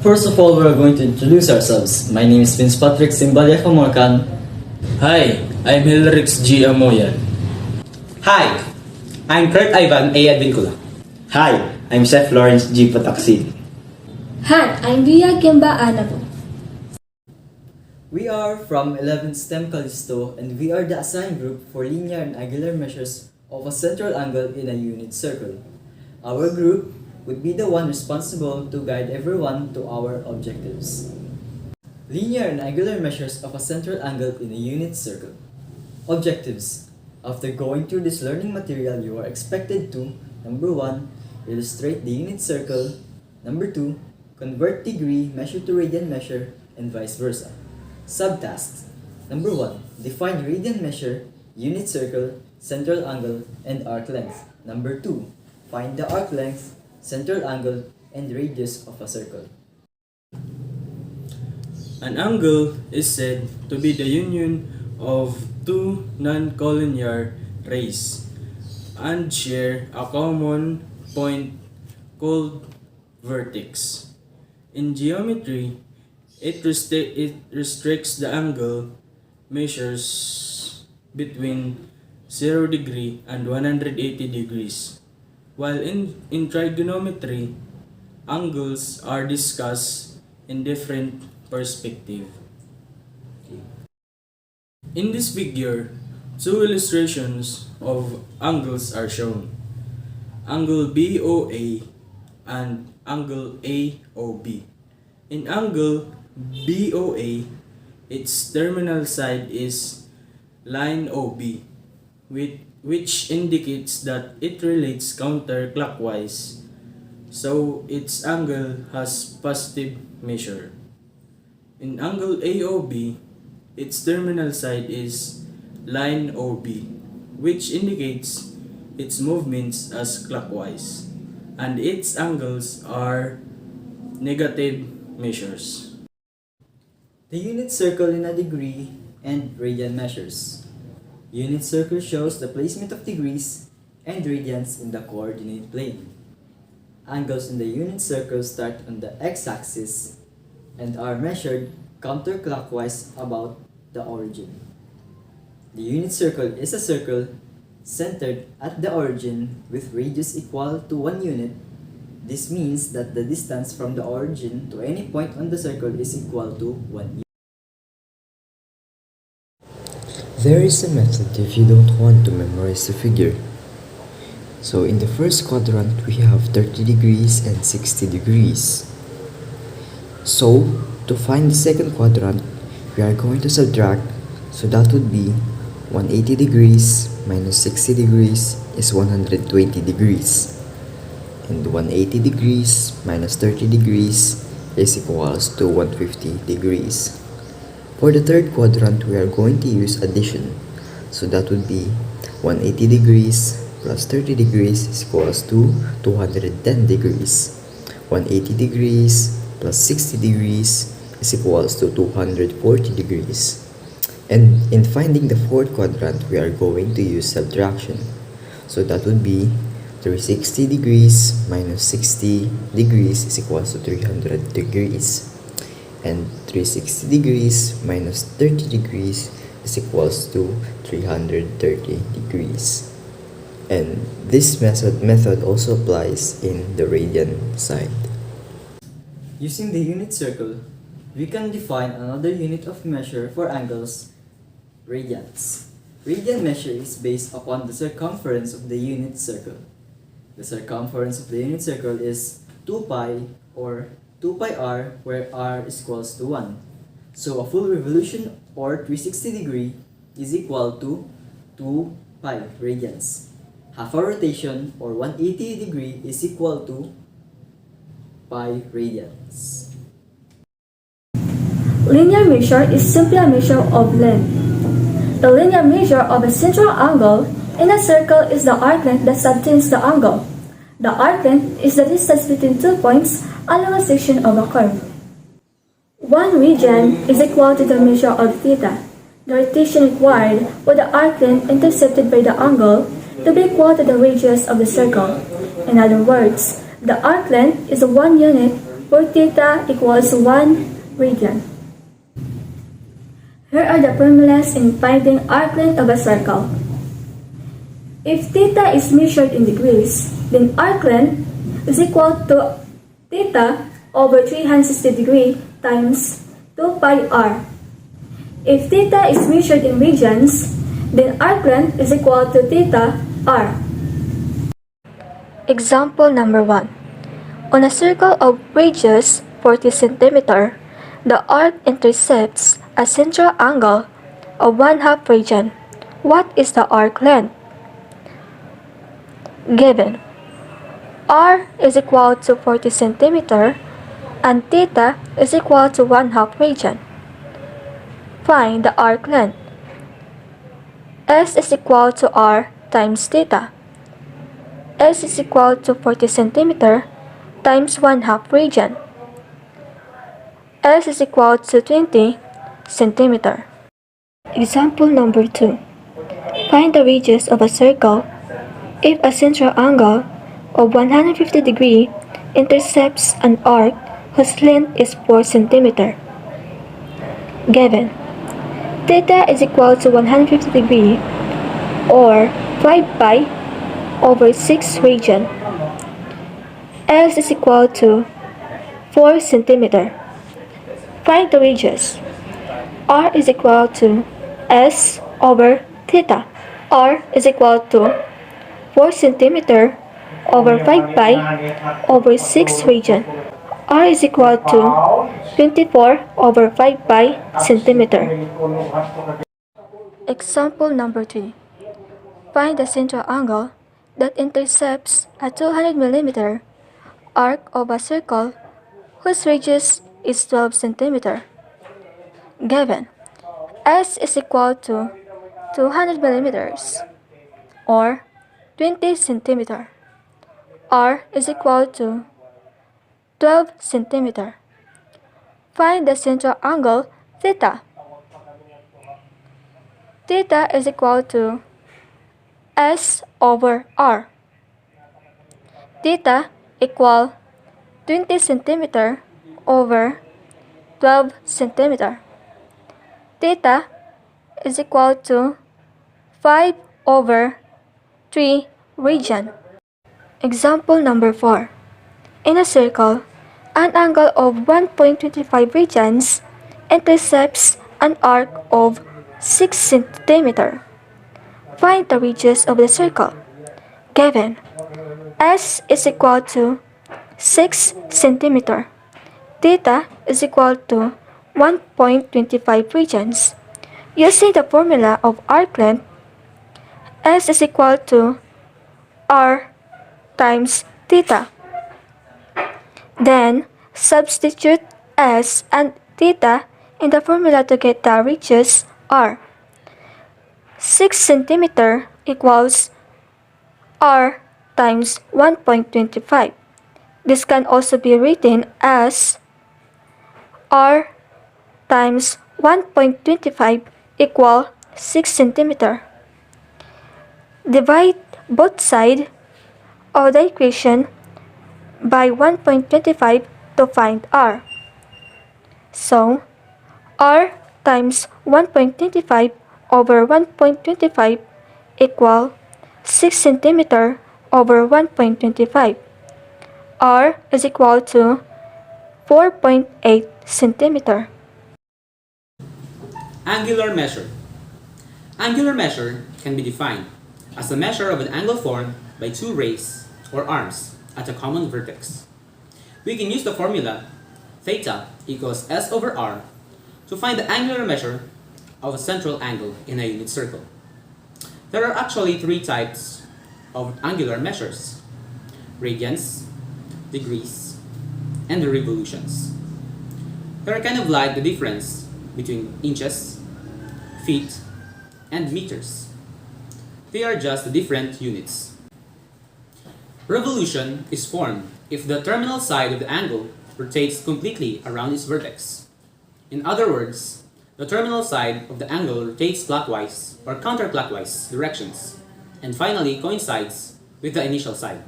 First of all, we are going to introduce ourselves. My name is Vince Patrick Simbalya Kamorkan. Hi, I'm Hilrix G. Amoyan. Hi, I'm Kurt Ivan A. Advincula. Hi, I'm Chef Lawrence G. Pataksid. Hi, I'm Via Kimba Anapo. We are from 11th STEM Callisto and we are the assigned group for linear and angular measures of a central angle in a unit circle. Our group would be the one responsible to guide everyone to our objectives. Linear and angular measures of a central angle in a unit circle. Objectives. After going through this learning material, you are expected to: number 1, illustrate the unit circle; number 2, convert degree measure to radian measure, and vice versa. Subtasks. Number 1, define radian measure, unit circle, central angle, and arc length. Number 2, find the arc length, central angle, and radius of a circle. An angle is said to be the union of two non-collinear rays and share a common point called vertex. In geometry, it restricts the angle measures between 0 degree and 180 degrees. While in trigonometry, angles are discussed in different perspectives. In this figure, two illustrations of angles are shown: angle BOA and angle AOB. In angle BOA, its terminal side is line OB, which indicates that it relates counterclockwise, so its angle has positive measure. In angle AOB, its terminal side is line OB, which indicates its movements as clockwise, and its angles are negative measures. The unit circle in a degree and radian measures. Unit circle shows the placement of degrees and radians in the coordinate plane. Angles in the unit circle start on the x-axis and are measured counterclockwise about the origin. The unit circle is a circle centered at the origin with radius equal to 1 unit. This means that the distance from the origin to any point on the circle is equal to 1 unit. There is a method if you don't want to memorize the figure. So in the first quadrant, we have 30 degrees and 60 degrees. So to find the second quadrant, we are going to subtract, so that would be 180 degrees minus 60 degrees is 120 degrees. And 180 degrees minus 30 degrees is equals to 150 degrees. For the third quadrant, we are going to use addition, so that would be 180 degrees plus 30 degrees is equals to 210 degrees. 180 degrees plus 60 degrees is equals to 240 degrees. And in finding the fourth quadrant, we are going to use subtraction, so that would be 360 degrees minus 60 degrees is equals to 300 degrees. And 360 degrees minus 30 degrees is equals to 330 degrees. And this method also applies in the radian side. Using the unit circle, we can define another unit of measure for angles: radians. Radian measure is based upon the circumference of the unit circle. The circumference of the unit circle is 2 pi or 2 pi r, where r is equals to 1. So a full revolution or 360 degree is equal to 2 pi radians. Half a rotation or 180 degree is equal to pi radians. Linear measure is simply a measure of length. The linear measure of a central angle in a circle is the arc length that subtends the angle. The arc length is the distance between 2 points along a section of a curve. 1 radian is equal to the measure of theta. The rotation required for the arc length intercepted by the angle to be equal to the radius of the circle. In other words, the arc length is 1 unit for theta equals 1 radian. Here are the formulas in finding arc length of a circle. If theta is measured in degrees, then arc length is equal to theta over 360 degree times 2 pi r. If theta is measured in radians, then arc length is equal to theta r. Example number 1. On a circle of radius 40 cm, the arc intercepts a central angle of 1/2 radian. What is the arc length? Given r is equal to 40 cm and theta is equal to 1/2 radian. Find the arc length. S is equal to r times theta. S is equal to 40 cm times 1/2 radian. S is equal to 20 cm. Example number 2. Find the radius of a circle if a central angle of 150 degree intercepts an arc whose length is 4 cm. Given theta is equal to 150 degree or 5 pi over 6 radian. S is equal to 4 cm. Find the radius. R is equal to S over theta. R is equal to 4 cm over 5 pi over 6 radian. R is equal to 24 over 5 pi centimeter. Example number 3. Find the central angle that intercepts a 200 mm arc of a circle whose radius is 12 cm. Given S is equal to 200 mm or 20 cm. R is equal to 12 cm. Find the central angle theta. Theta is equal to S over R. Theta equal 20 cm over 12 cm. Theta is equal to 5 over 3 radian. Example number 4. In a circle, an angle of 1.25 radians intercepts an arc of 6 cm. Find the radius of the circle. Given S is equal to 6 cm. Theta is equal to 1.25 radians. Using the formula of arc length, S is equal to R times theta. Then, substitute S and theta in the formula to get the radius R. 6 cm equals R times 1.25. This can also be written as R times 1.25 equal 6 cm. Divide both sides of the equation by 1.25 to find R. So, R times 1.25 over 1.25 equal 6 cm over 1.25. R is equal to 4.8 cm. Angular measure. Angular measure can be defined as the measure of an angle formed by two rays or arms at a common vertex. We can use the formula theta equals S over R to find the angular measure of a central angle in a unit circle. There are actually three types of angular measures: radians, degrees, and the revolutions. They are kind of like the difference between inches, feet, and meters. They are just different units. Revolution is formed if the terminal side of the angle rotates completely around its vertex. In other words, the terminal side of the angle rotates clockwise or counterclockwise directions, and finally coincides with the initial side.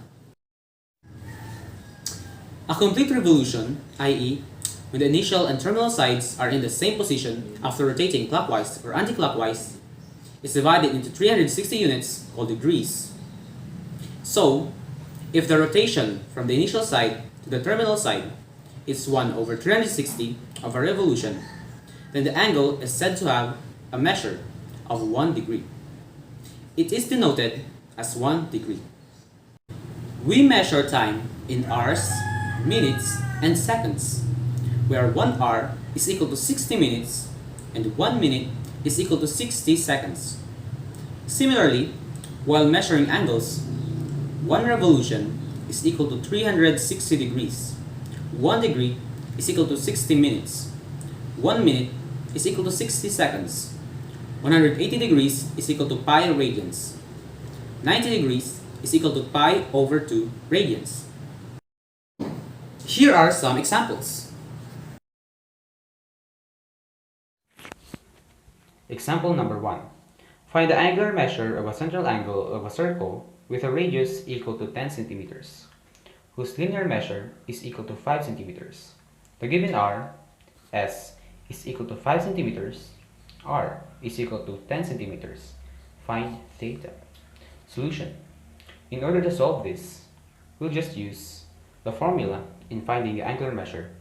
A complete revolution, i.e., when the initial and terminal sides are in the same position after rotating clockwise or anti-clockwise, is divided into 360 units called degrees. So, if the rotation from the initial side to the terminal side is 1 over 360 of a revolution, then the angle is said to have a measure of 1 degree. It is denoted as 1 degree. We measure time in hours, minutes, and seconds, where 1 hour is equal to 60 minutes and 1 minute is equal to 60 seconds. Similarly, while measuring angles, 1 revolution is equal to 360 degrees. 1 degree is equal to 60 minutes. 1 minute is equal to 60 seconds. 180 degrees is equal to pi radians. 90 degrees is equal to pi over 2 radians. Here are some examples. Example number 1. Find the angular measure of a central angle of a circle with a radius equal to 10 centimeters, whose linear measure is equal to 5 centimeters. The given r, s, is equal to 5 centimeters, r is equal to 10 centimeters. Find theta. Solution. In order to solve this, we'll just use the formula in finding the angular measure,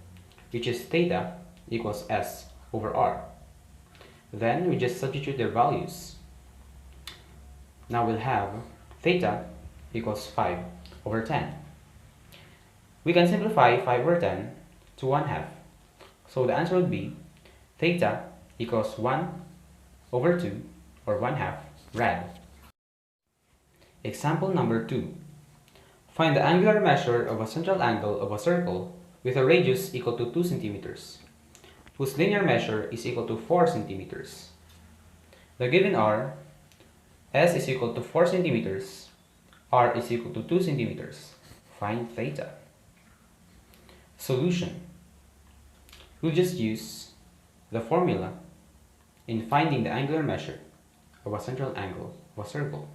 which is theta equals s over r. Then we just substitute their values. Now we'll have theta equals 5 over 10. We can simplify 5 over 10 to 1/2. So the answer would be theta equals 1 over 2 or 1/2 rad. Example number 2. Find the angular measure of a central angle of a circle with a radius equal to 2 centimeters, whose linear measure is equal to 4 centimeters. The given r, s is equal to 4 centimeters, r is equal to 2 centimeters. Find theta. Solution. We'll just use the formula in finding the angular measure of a central angle of a circle,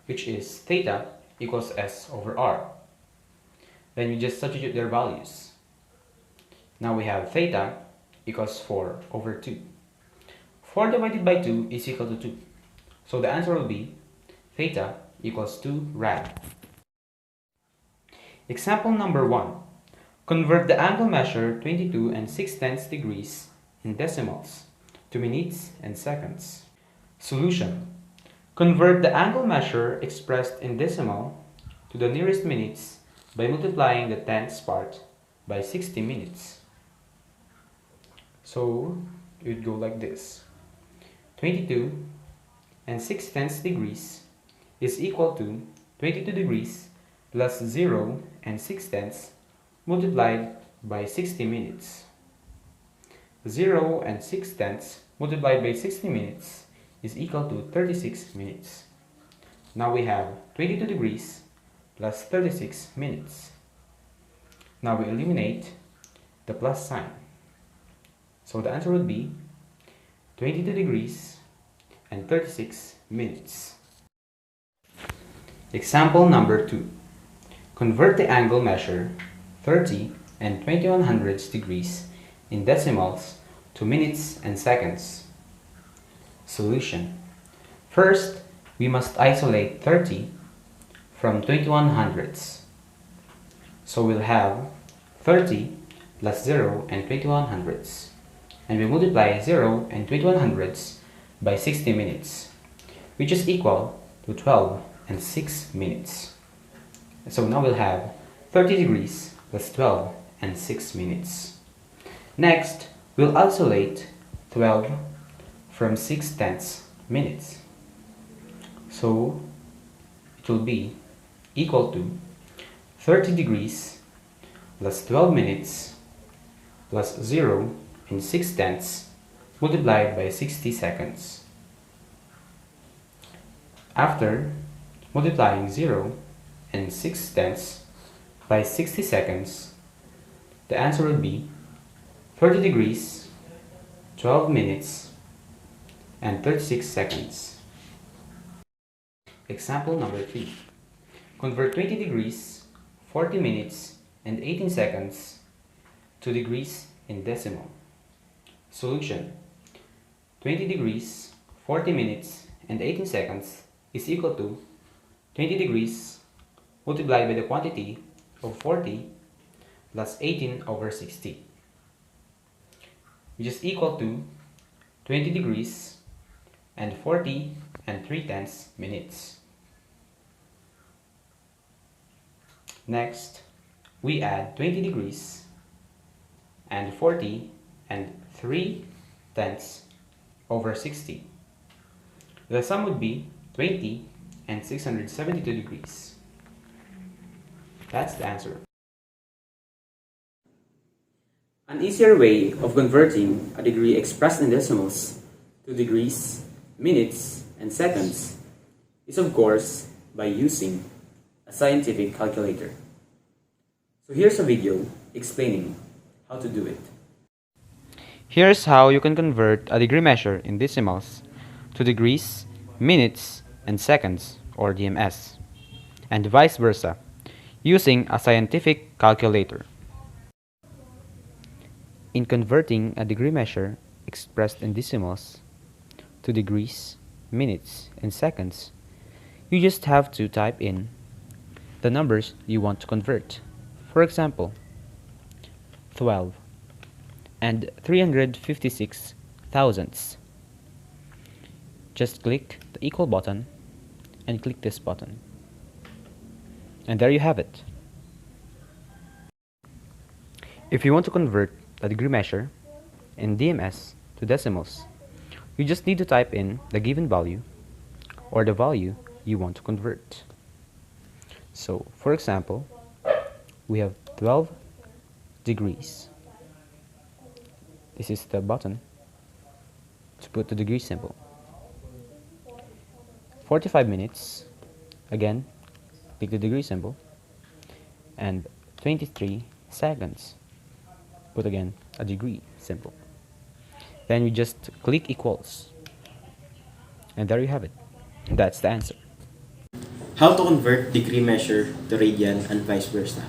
which is theta equals s over r. Then we just substitute their values. Now we have theta equals 4 over 2. 4 divided by 2 is equal to 2. So the answer will be theta equals 2 rad. Example number 1. Convert the angle measure 22 and 6/10 degrees in decimals to minutes and seconds. Solution. Convert the angle measure expressed in decimal to the nearest minutes by multiplying the tenths part by 60 minutes. So it would go like this. 22 and 6/10 degrees is equal to 22 degrees plus 0 and 6/10 multiplied by 60 minutes. 0 and 6/10 multiplied by 60 minutes is equal to 36 minutes. Now we have 22 degrees plus 36 minutes. Now we eliminate the plus sign. So the answer would be 22 degrees and 36 minutes. Example number 2. Convert the angle measure 30 and 21/100 degrees in decimals to minutes and seconds. Solution. First, we must isolate 30 from 21/100. So we'll have 30 plus 0 and 21/100. And we multiply 0 and 21/100 by 60 minutes, which is equal to 12 and 6 minutes. So now we'll have 30 degrees plus 12 and 6 minutes. Next, we'll isolate 12 from 6/10 minutes. So it will be equal to 30 degrees plus 12 minutes plus 0 and 6/10 multiplied by 60 seconds. After multiplying 0 and 6/10 by 60 seconds, the answer would be 30 degrees, 12 minutes, and 36 seconds. Example number 3. Convert 20 degrees, 40 minutes and 18 seconds, 2 degrees in decimal. Solution: 20 degrees, 40 minutes, and 18 seconds is equal to 20 degrees multiplied by the quantity of 40 plus 18 over 60, which is equal to 20 degrees and 40 and 3/10 minutes. Next, we add 20 degrees and 40 and 3/10 over 60. The sum would be 20 and 672 degrees. That's the answer. An easier way of converting a degree expressed in decimals to degrees, minutes, and seconds is of course by using a scientific calculator. So here's a video explaining how to do it. Here's how you can convert a degree measure in decimals to degrees, minutes, and seconds, or DMS, and vice versa, using a scientific calculator. In converting a degree measure expressed in decimals to degrees, minutes, and seconds, you just have to type in the numbers you want to convert. For example, 12 and 356 thousandths. Just click the equal button and click this button. And there you have it. If you want to convert a degree measure in DMS to decimals, you just need to type in the given value or the value you want to convert. So, for example, we have 12 degrees. This is the button to put the degree symbol. 45 minutes, again, click the degree symbol, and 23 seconds, put again a degree symbol. Then you just click equals, and there you have it. That's the answer. How to convert degree measure to radian and vice versa.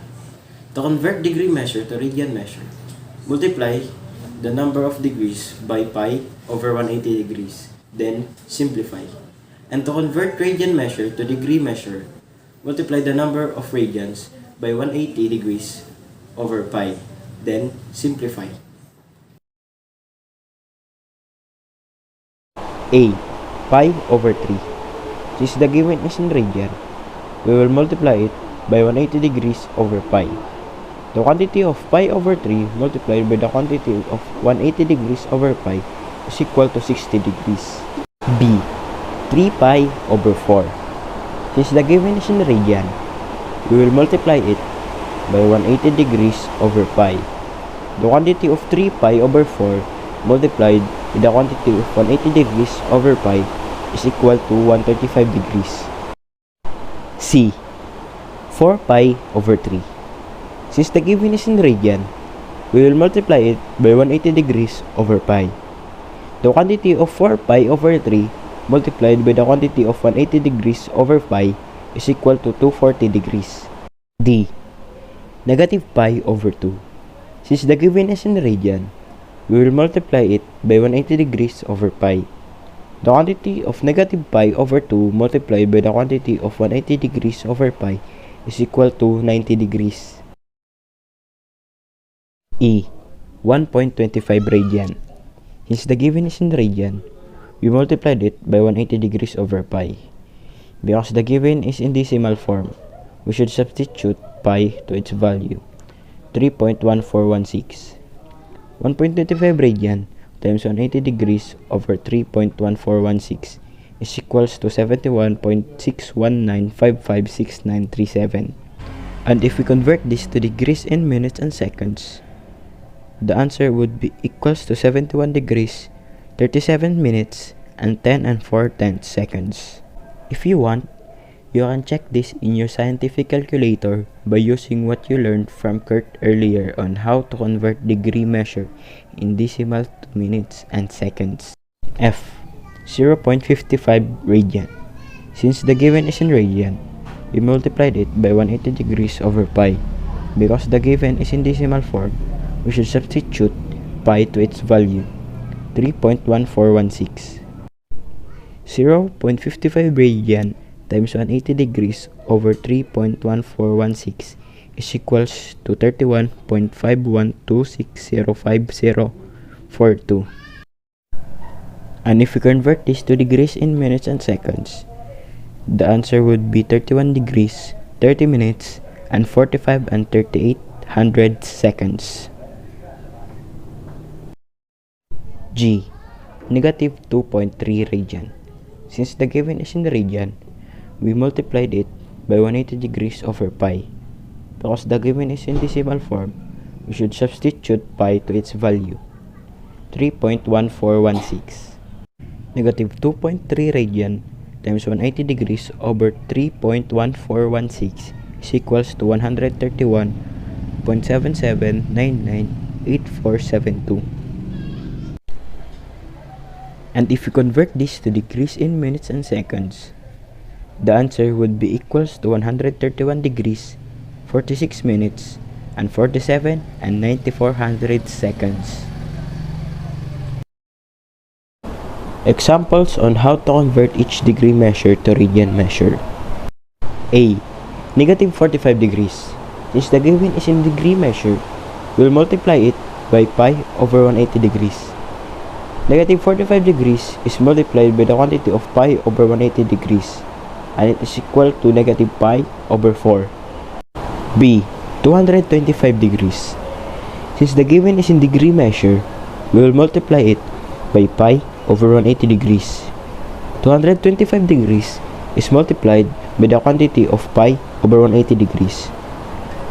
To convert degree measure to radian measure, multiply the number of degrees by pi over 180 degrees, then simplify. And to convert radian measure to degree measure, multiply the number of radians by 180 degrees over pi, then simplify. A. Pi over 3. Since the given is in radian, we will multiply it by 180 degrees over pi. The quantity of pi over 3 multiplied by the quantity of 180 degrees over pi is equal to 60 degrees. B. 3 pi over 4. Since the given is in radian, we will multiply it by 180 degrees over pi. The quantity of 3 pi over 4 multiplied with the quantity of 180 degrees over pi is equal to 135 degrees. C. 4 pi over 3. Since the given is in radian, we will multiply it by 180 degrees over pi. The quantity of 4 pi over 3 multiplied by the quantity of 180 degrees over pi is equal to 240 degrees. D. Negative pi over 2. Since the given is in radian, we will multiply it by 180 degrees over pi. The quantity of negative pi over 2 multiplied by the quantity of 180 degrees over pi is equal to 90 degrees. E. 1.25 radian. Since the given is in radian, we multiplied it by 180 degrees over pi. Because the given is in decimal form, we should substitute pi to its value, 3.1416. 1.25 radian times 180 degrees over 3.1416 is equals to 71.619556937. And if we convert this to degrees in minutes and seconds, the answer would be equals to 71 degrees, 37 minutes, and 10 and 4/10 seconds. If you want, you can check this in your scientific calculator by using what you learned from Kurt earlier on how to convert degree measure in decimal to minutes and seconds. F. 0.55 radian. Since the given is in radian, we multiplied it by 180 degrees over pi. Because the given is in decimal form, we should substitute pi to its value, 3.1416. 0.55 radian times 180 degrees over 3.1416 is equals to 31.512605.042. And if we convert this to degrees in minutes and seconds, the answer would be 31 degrees, 30 minutes, and 45 and 3800 seconds. G. Negative 2.3 radian. Since the given is in radian, we multiplied it by 180 degrees over pi. Because the given is in decimal form, we should substitute pi to its value, 3.1416. Negative 2.3 radian times 180 degrees over 3.1416 is equals to 131.77998472. And if we convert this to degrees in minutes and seconds, the answer would be equals to 131 degrees, 46 minutes, and 47 and 9400 seconds. Examples on how to convert each degree measure to radian measure. A. Negative 45 degrees. Since the given is in degree measure, we'll multiply it by pi over 180 degrees. Negative 45 degrees is multiplied by the quantity of pi over 180 degrees, and it is equal to negative pi over 4. B. 225 degrees. Since the given is in degree measure, we will multiply it by pi over 180 degrees. 225 degrees is multiplied by the quantity of pi over 180 degrees,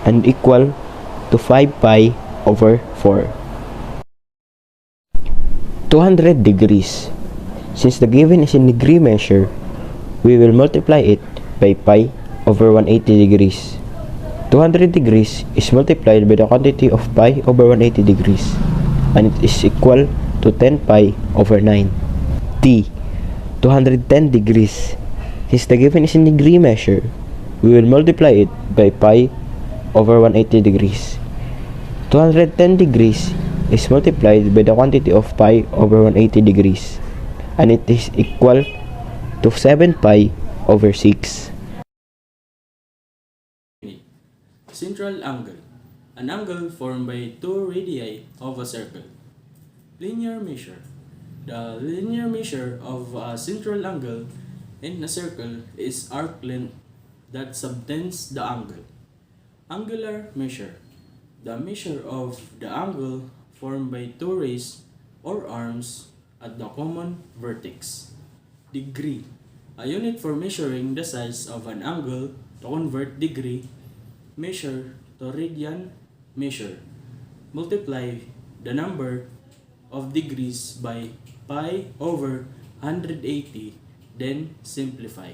and equal to 5 pi over 4. 200 degrees. Since the given is in degree measure, we will multiply it by pi over 180 degrees. 200 degrees is multiplied by the quantity of pi over 180 degrees, and it is equal to 10 pi over 9. T. 210 degrees. Since the given is in degree measure, we will multiply it by pi over 180 degrees. 210 degrees is multiplied by the quantity of pi over 180 degrees, and it is equal to 7 pi over 6. Central angle. An angle formed by two radii of a circle. Linear measure. The linear measure of a central angle in a circle is arc length that subtends the angle. Angular measure. The measure of the angle formed by two rays or arms at the common vertex. Degree. A unit for measuring the size of an angle. To convert degree measure to radian measure. Multiply the number of degrees by pi over 180, then simplify.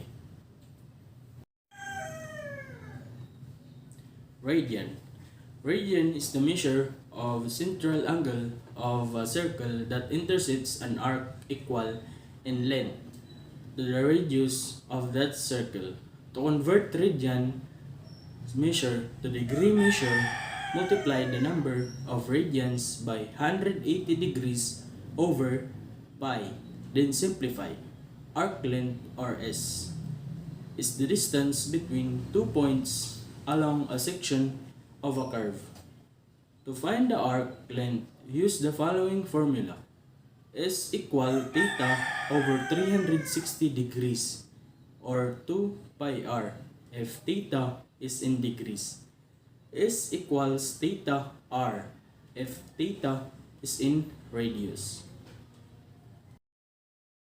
Radian. Radian is the measure of central angle of a circle that intersects an arc equal in length to the radius of that circle. To convert radian measure to degree measure, multiply the number of radians by 180 degrees over pi, then simplify. Arc length, or S, is the distance between two points along a section of a curve. To find the arc length, use the following formula. S equal theta over 360 degrees, or 2 pi r if theta is in degrees. S equals theta r if theta is in radius.